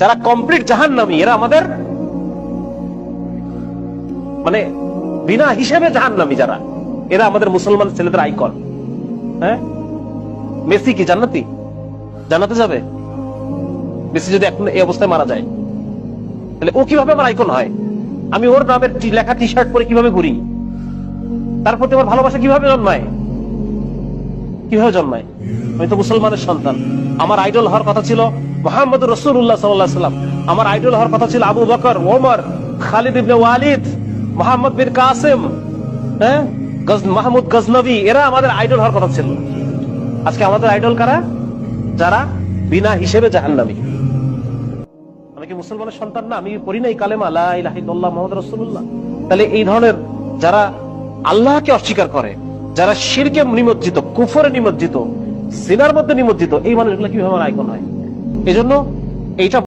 যারা কমপ্লিট জাহান্নামী এরা আমাদের মানে বিনা হিসেবে জাহান্নামী যারা, এরা আমাদের মুসলমান ছেলেদের আইকন। হ্যাঁ, মেসি কি জান্নাতি? জান্নাতে যাবে? মেসি যদি এখন এই অবস্থায় মারা যায়, তাহলে ও কিভাবে আমার আইকন হয়? আমি ওর নামের লেখা টি শার্ট পরে কিভাবে ঘুরি? তার প্রতি আমার ভালোবাসা কিভাবে জন্মায়? কিভাবে জন্মায়? আমি তো মুসলমানের সন্তান। আমার আইডল হওয়ার কথা ছিল মুহাম্মদ রাসূলুল্লাহ সাল্লাল্লাহু আলাইহি ওয়াসাল্লাম। আমার আইডল হওয়ার কথা ছিল আবু বকর, ওমর, খালিদ ইবনে ওয়ালিদ, মুহাম্মদ বিন কাসিম, হ্যাঁ, মাহমুদ গজনবী, এরা আমাদের আইডল হওয়ার কথা ছিল। আজকে আমাদের আইডল কারা? যারা বিনা হিসেবে জাহান্নামী। আমি কি মুসলমানের সন্তান না? আমি পড়ি নাই কালেমা লা ইলাহা ইল্লাল্লাহ মুহাম্মাদুর রাসূলুল্লাহ? তাহলে এই ধরনের যারা আল্লাহকে অস্বীকার করে, যারা শিরকে নিমজ্জিত, কুফরে নিমজ্জিত, জিনার মধ্যে নিমজ্জিত, এই মানুষগুলো কিভাবে আমার আইকন হয়? এজন্য এইটা